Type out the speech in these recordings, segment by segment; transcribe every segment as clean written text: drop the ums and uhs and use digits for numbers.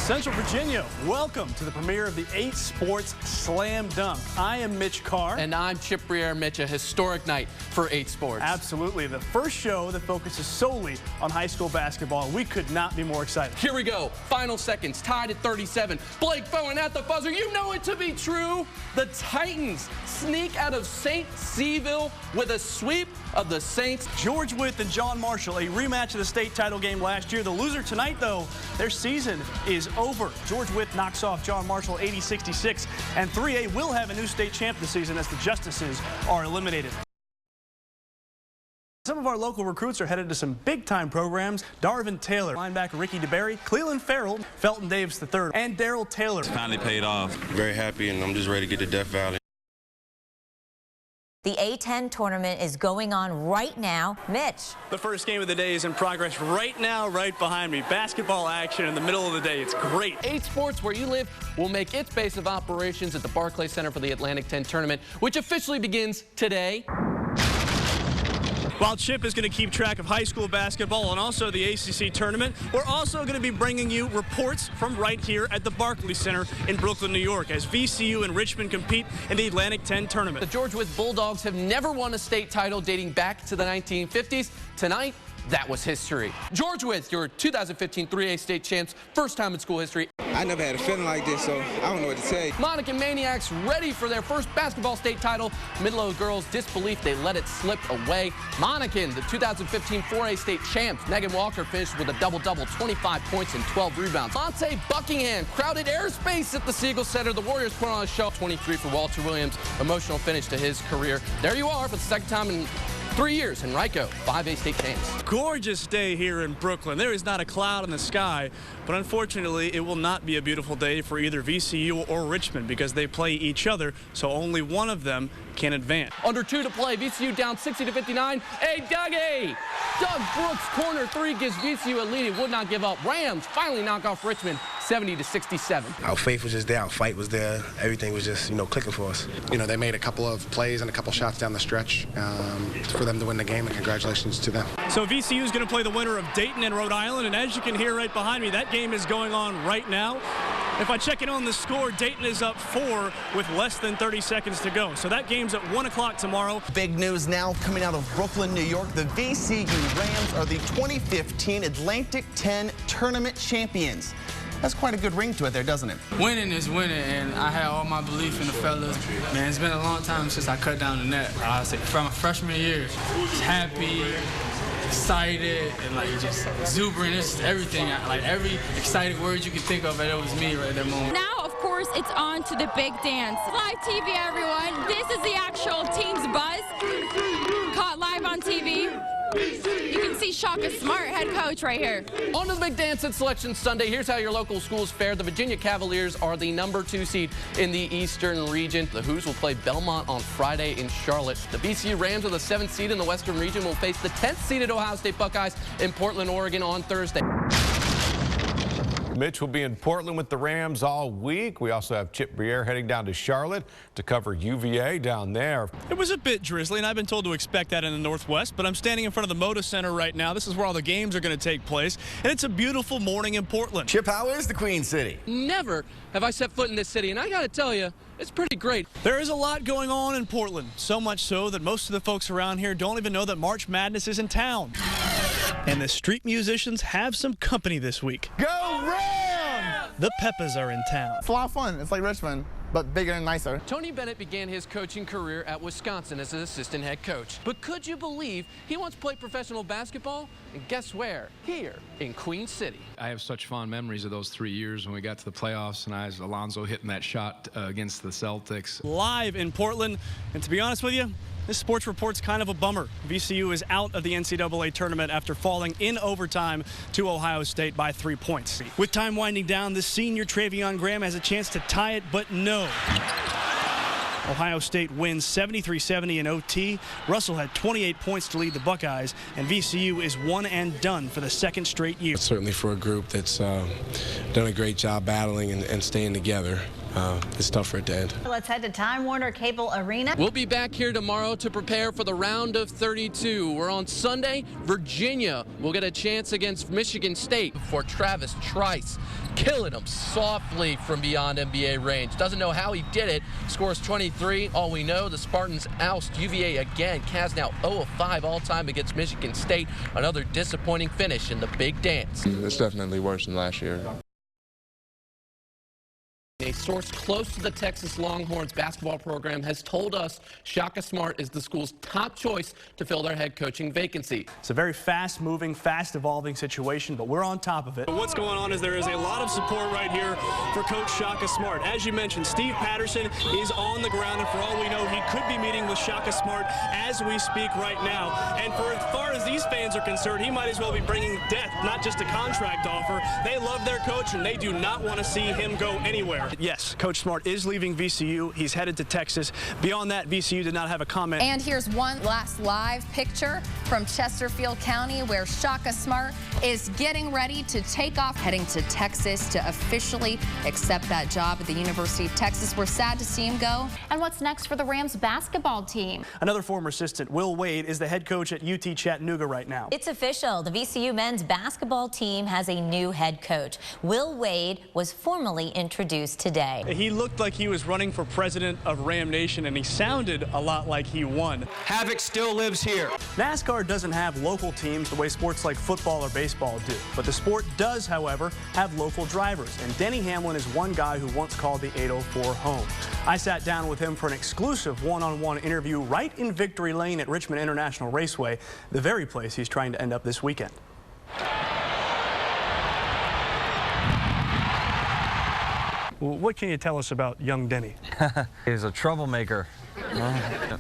Central Virginia, welcome to the premiere of the 8Sports Slam Dunk. I am Mitch Carr. And I'm Chip Briere. Mitch, a historic night for 8Sports. Absolutely. The first show that focuses solely on high school basketball. We could not be more excited. Here we go. Final seconds, tied at 37. Blake Bowen at the buzzer. You know it to be true. The Titans sneak out of St. Seville with a sweep of the Saints. George Wythe and John Marshall, a rematch of the state title game last year. The loser tonight, though, their season is over. George Wythe knocks off John Marshall 80-66, and 3A will have a new state champ this season as the Justices are eliminated. Some of our local recruits are headed to some big-time programs. Darvin Taylor, linebacker Ricky DeBerry, Cleland Farrell, Felton Davis III, and Daryl Taylor. It's finally paid off. Very happy, and I'm just ready to get to Death Valley. The A10 tournament is going on right now. Mitch. The first game of the day is in progress right now, right behind me. Basketball action in the middle of the day. It's great. 8Sports, where you live, will make its base of operations at the Barclays Center for the Atlantic 10 tournament, which officially begins today. While Chip is going to keep track of high school basketball and also the ACC tournament, we're also going to be bringing you reports from right here at the Barclays Center in Brooklyn, New York, as VCU and Richmond compete in the Atlantic 10 tournament. The George Wythe Bulldogs have never won a state title dating back to the 1950s. Tonight, that was history. George Wythe, your 2015 3A state champs, first time in school history. I never had a feeling like this, so I don't know what to say. Monacan Maniacs ready for their first basketball state title. Midlow girls' disbelief, they let it slip away. Monacan, the 2015 4A state champs. Megan Walker finished with a double-double, 25 points and 12 rebounds. Monte Buckingham, crowded airspace at the Siegel Center. The Warriors put on a show. 23 for Walter Williams, emotional finish to his career. There you are for the second time in 3 years in Rico, 5A state champs. Gorgeous day here in Brooklyn. There is not a cloud in the sky, but unfortunately it will not be a beautiful day for either VCU or Richmond because they play each other, so only one of them can advance. Under 2 to play, VCU down 60-59. Hey, Dougie! Doug Brooks' corner 3 gives VCU a lead. He would not give up. Rams finally knock off Richmond 70-67. Our faith was just there. Our fight was there. Everything was just, clicking for us. They made a couple of plays and a couple shots down the stretch for them to win the game, and congratulations to them. So VCU is going to play the winner of Dayton and Rhode Island, and as you can hear right behind me, that game is going on right now. If I check in on the score, Dayton is up 4 with less than 30 seconds to go. So that game's at 1 o'clock tomorrow. Big news now coming out of Brooklyn, New York. The VCU Rams are the 2015 Atlantic 10 tournament champions. That's quite a good ring to it there, doesn't it? Winning is winning, and I had all my belief in the fellas. Man, it's been a long time since I cut down the net. I say from freshman year, just happy, excited, and just exuberant. It's everything. Every excited word you can think of, it was me right at that moment. Now, of course, it's on to the big dance. Live TV, everyone. This is the actual team's buzz. Caught live on TV. You can see Shaka Smart, head coach, right here. On to the big dance at Selection Sunday. Here's how your local schools fare. The Virginia Cavaliers are the number 2 seed in the Eastern region. The Hoos will play Belmont on Friday in Charlotte. The VCU Rams are the 7th seed in the Western region will face the 10th seeded Ohio State Buckeyes in Portland, Oregon on Thursday. Mitch will be in Portland with the Rams all week. We also have Chip Briere heading down to Charlotte to cover UVA down there. It was a bit drizzly, and I've been told to expect that in the Northwest, but I'm standing in front of the Moda Center right now. This is where all the games are going to take place, and it's a beautiful morning in Portland. Chip, how is the Queen City? Never have I set foot in this city, and I got to tell you, it's pretty great. There is a lot going on in Portland, so much so that most of the folks around here don't even know that March Madness is in town. And the street musicians have some company this week. Go Rams! The Peppas are in town. It's a lot of fun. It's like Richmond, but bigger and nicer. Tony Bennett began his coaching career at Wisconsin as an assistant head coach. But could you believe he once played professional basketball? And guess where? Here in Queen City. I have such fond memories of those 3 years when we got to the playoffs and I was Alonzo hitting that shot against the Celtics. Live in Portland, and to be honest with you, this sports report's kind of a bummer. VCU is out of the NCAA tournament after falling in overtime to Ohio State by 3 points. With time winding down, the senior Travion Graham has a chance to tie it, but no. Ohio State wins 73-70 in OT. Russell had 28 points to lead the Buckeyes, and VCU is one and done for the 2nd straight year. Certainly for a group that's done a great job battling and staying together. it's tough for it to end. Let's head to Time Warner Cable Arena. We'll be back here tomorrow to prepare for the round of 32. We're on Sunday. Virginia will get a chance against Michigan State for Travis Trice, killing them softly from beyond NBA range. Doesn't know how he did it. Scores 23. All we know, the Spartans oust UVA again. Cavs now 0 of 5 all-time against Michigan State. Another disappointing finish in the big dance. It's definitely worse than last year. A source close to the Texas Longhorns basketball program has told us Shaka Smart is the school's top choice to fill their head coaching vacancy. It's a very fast-moving, fast-evolving situation, but we're on top of it. What's going on is there is a lot of support right here for Coach Shaka Smart. As you mentioned, Steve Patterson is on the ground, and for all we know, he could be meeting with Shaka Smart as we speak right now. And for as far as these fans are concerned, he might as well be bringing death, not just a contract offer. They love their coach, and they do not want to see him go anywhere. Yes, Coach Smart is leaving VCU. He's headed to Texas. Beyond that, VCU did not have a comment. And here's one last live picture from Chesterfield County where Shaka Smart is getting ready to take off, heading to Texas to officially accept that job at the University of Texas. We're sad to see him go. And what's next for the Rams basketball team? Another former assistant, Will Wade, is the head coach at UT Chattanooga right now. It's official. The VCU men's basketball team has a new head coach. Will Wade was formally introduced today. He looked like he was running for president of Ram Nation, and he sounded a lot like he won. Havoc still lives here. NASCAR doesn't have local teams the way sports like football or baseball do, but the sport does, however, have local drivers, and Denny Hamlin is one guy who once called the 804 home. I sat down with him for an exclusive one-on-one interview right in Victory Lane at Richmond International Raceway, the very place he's trying to end up this weekend. What can you tell us about young Denny? He's a troublemaker.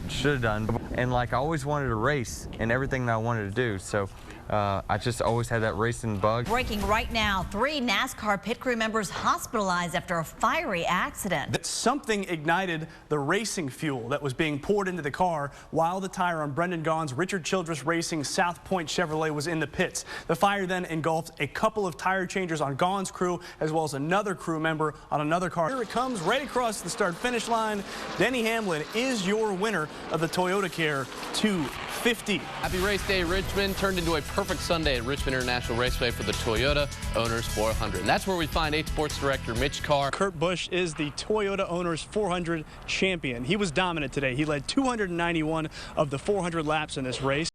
Should have done. And like I always wanted to race in everything that I wanted to do. So I just always had that racing bug. Breaking right now, 3 NASCAR pit crew members hospitalized after a fiery accident. That something ignited the racing fuel that was being poured into the car while the tire on Brendan Gaughan's Richard Childress Racing South Point Chevrolet was in the pits. The fire then engulfed a couple of tire changers on Gaughan's crew as well as another crew member on another car. Here it comes right across the start-finish line. Denny Hamlin is your winner of the Toyota Care 250. Happy race day, Richmond. Turned into a perfect Sunday at Richmond International Raceway for the Toyota Owners 400. And that's where we find 8Sports director Mitch Carr. Kurt Busch is the Toyota Owners 400 champion. He was dominant today. He led 291 of the 400 laps in this race.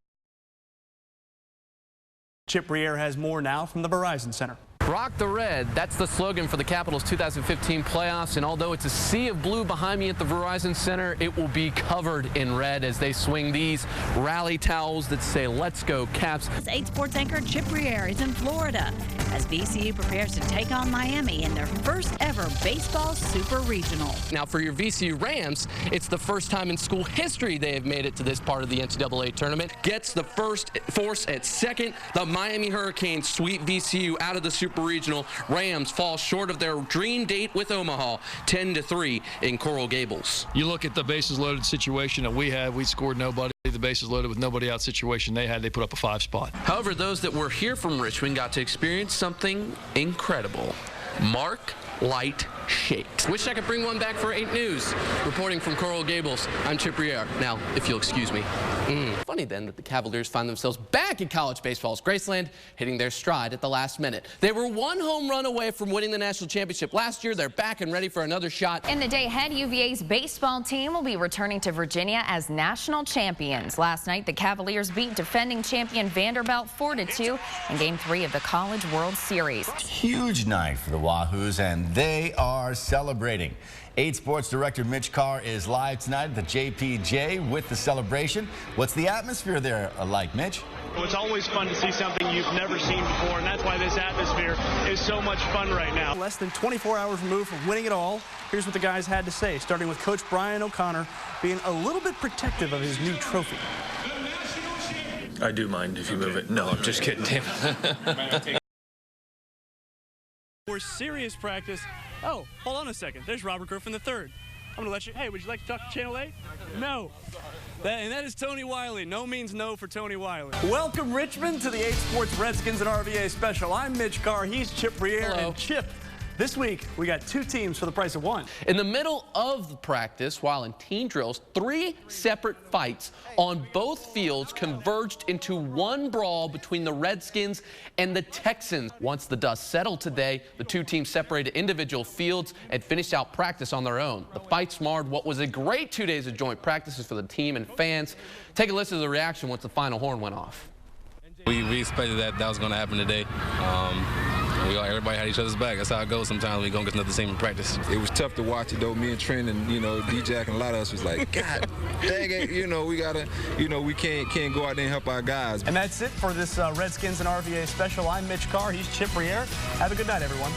Chip Briere has more now from the Verizon Center. Rock the red. That's the slogan for the Capitals 2015 playoffs. And although it's a sea of blue behind me at the Verizon Center, it will be covered in red as they swing these rally towels that say, "Let's go, Caps." 8 Sports anchor Chip Briere is in Florida as VCU prepares to take on Miami in their first ever baseball super regional. Now for your VCU Rams, it's the first time in school history they have made it to this part of the NCAA tournament. Gets the first force at second. The Miami Hurricanes sweep VCU out of the super regional. Rams fall short of their dream date with Omaha, 10-3 in Coral Gables. You look at the bases loaded situation that we had, we scored nobody. The bases loaded with nobody out situation they had, they put up a 5 spot. However, those that were here from Richmond got to experience something incredible. Mark Light Shakes. Wish I could bring one back for 8 News. Reporting from Coral Gables, I'm Chip Briere. Now, if you'll excuse me. Funny then that the Cavaliers find themselves back in college baseball's Graceland, hitting their stride at the last minute. They were 1 home run away from winning the national championship last year. They're back and ready for another shot. In the day ahead, UVA's baseball team will be returning to Virginia as national champions. Last night, the Cavaliers beat defending champion Vanderbilt 4-2 in Game 3 of the College World Series. Huge night for the Wahoos, and they are celebrating. 8 Sports director Mitch Carr is live tonight at the JPJ with the celebration. What's the atmosphere there like, Mitch? Well, it's always fun to see something you've never seen before, and that's why this atmosphere is so much fun right now. Less than 24 hours removed from winning it all. Here's what the guys had to say, starting with Coach Brian O'Connor being a little bit protective of his new trophy. I do mind if you move it. No, I'm just kidding, Tim. For serious practice. Oh, hold on a second. There's Robert Griffin III. I'm going to let you. Hey, would you like to talk to Channel 8? No. That is Tony Wiley. No means no for Tony Wiley. Welcome, Richmond, to the 8 Sports Redskins and RVA special. I'm Mitch Carr. He's Chip Briere. Hello. And Chip, This week, we got 2 teams for the price of 1. In the middle of the practice, while in team drills, 3 separate fights on both fields converged into one brawl between the Redskins and the Texans. Once the dust settled today, the 2 teams separated individual fields and finished out practice on their own. The fights marred what was a great 2 days of joint practices for the team and fans. Take a listen to the reaction once the final horn went off. We expected that was going to happen today. Everybody had each other's back. That's how it goes. Sometimes we don't get the same in practice. It was tough to watch it though. Me and Trent and D-Jack and a lot of us was like, God dang it, we gotta, we can't go out there and help our guys. And that's it for this Redskins and RVA special. I'm Mitch Carr. He's Chip Briere. Have a good night, everyone.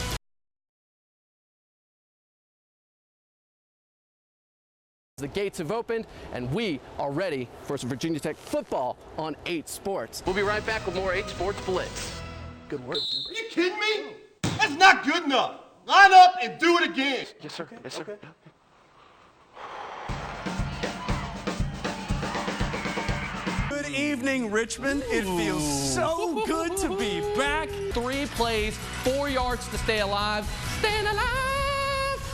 The gates have opened, and we are ready for some Virginia Tech football on 8 Sports. We'll be right back with more 8 Sports Blitz. Good work. Are you kidding me? That's not good enough. Line up and do it again. Yes, sir. Yes, sir. Okay. Good evening, Richmond. It feels so good to be back. 3 plays, 4 yards to stay alive. Staying alive!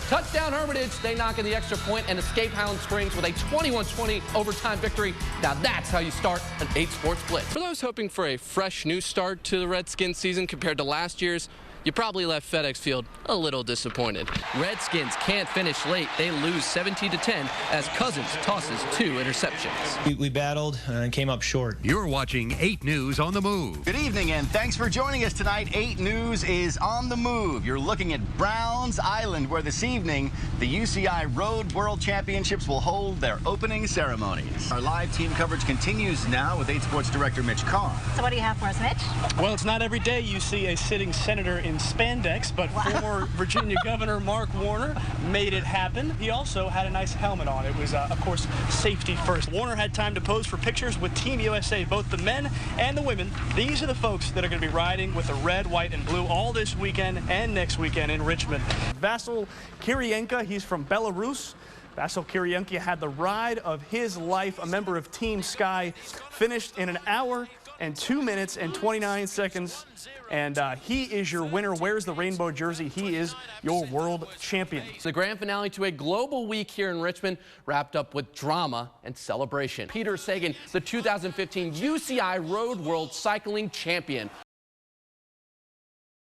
Touchdown Hermitage. They knock in the extra point and escape Highland Springs with a 21-20 overtime victory. Now that's how you start an 8 Sports Blitz. For those hoping for a fresh new start to the Redskins season compared to last year's, you probably left FedEx Field a little disappointed. Redskins can't finish late. They lose 17-10 as Cousins tosses 2 interceptions. We battled and came up short. You're watching 8 News on the Move. Good evening, and thanks for joining us tonight. 8 News is on the move. You're looking at Browns Island, where this evening the UCI Road World Championships will hold their opening ceremonies. Our live team coverage continues now with 8 Sports Director Mitch Carr. So what do you have for us, Mitch? Well, it's not every day you see a sitting senator in spandex, but former Virginia Governor Mark Warner made it happen. He also had a nice helmet on. It was, of course, safety first. Warner had time to pose for pictures with Team USA, both the men and the women. These are the folks that are going to be riding with the red, white, and blue all this weekend and next weekend in Richmond. Vasyl Kiryenka, he's from Belarus. Vasyl Kiryenka had the ride of his life. A member of Team Sky, finished in 1 hour and 2 minutes and 29 seconds. And he is your winner. Wears the rainbow jersey. He is your world champion. The grand finale to a global week here in Richmond wrapped up with drama and celebration. Peter Sagan, the 2015 UCI Road World Cycling Champion.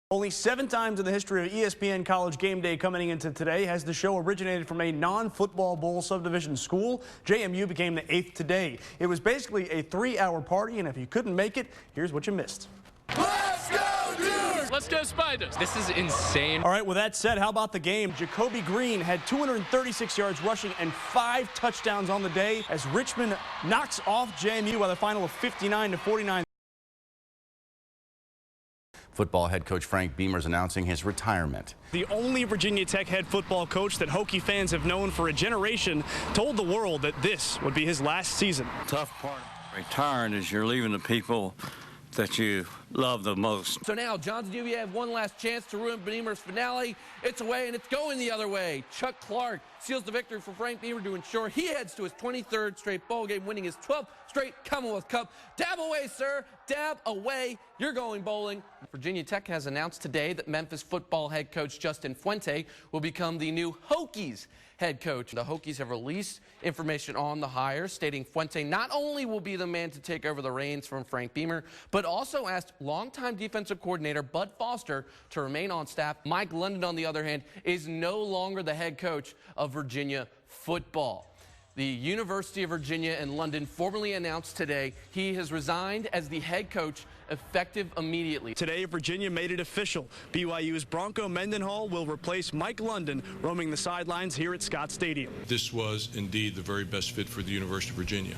Only 7 times in the history of ESPN College Game Day coming into today has the show originated from a non-football bowl subdivision school. JMU became the 8th today. It was basically a 3-hour party, and if you couldn't make it, here's what you missed. Let's go, dude! Let's go Spiders. This is insane. All right, with that said, how about the game? Jacoby Green had 236 yards rushing and 5 touchdowns on the day as Richmond knocks off JMU by the final of 59-49. Football head coach Frank Beamer is announcing his retirement. The only Virginia Tech head football coach that Hokie fans have known for a generation told the world that this would be his last season. Tough part of retiring is you're leaving the people that you love the most. So now Johnson UVA have one last chance to ruin Beamer's finale. It's away and it's going the other way. Chuck Clark seals the victory for Frank Beamer to ensure he heads to his 23rd straight bowl game, winning his 12th straight Commonwealth Cup. Dab away, sir. Dab away. You're going bowling. Virginia Tech has announced today that Memphis football head coach Justin Fuente will become the new Hokies head coach. The Hokies have released information on the hire, stating Fuente not only will be the man to take over the reins from Frank Beamer, but also asked longtime defensive coordinator Bud Foster to remain on staff. Mike London, on the other hand, is no longer the head coach of Virginia football. The University of Virginia in London formally announced today he has resigned as the head coach, effective immediately. Today, Virginia made it official. BYU's Bronco Mendenhall will replace Mike London, roaming the sidelines here at Scott Stadium. This was indeed the very best fit for the University of Virginia.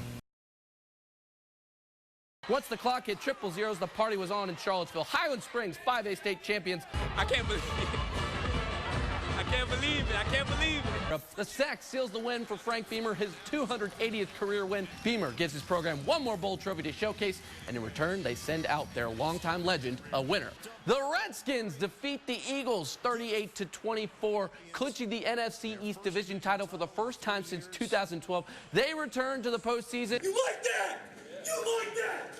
Once the clock hit 000, the party was on in Charlottesville. Highland Springs, 5A state champions. I can't believe it. I can't believe it. I can't believe it. The sack seals the win for Frank Beamer, his 280th career win. Beamer gives his program one more bowl trophy to showcase, and in return, they send out their longtime legend, a winner. The Redskins defeat the Eagles 38-24, clinching the NFC East Division title for the first time since 2012. They return to the postseason. You like that? You like that?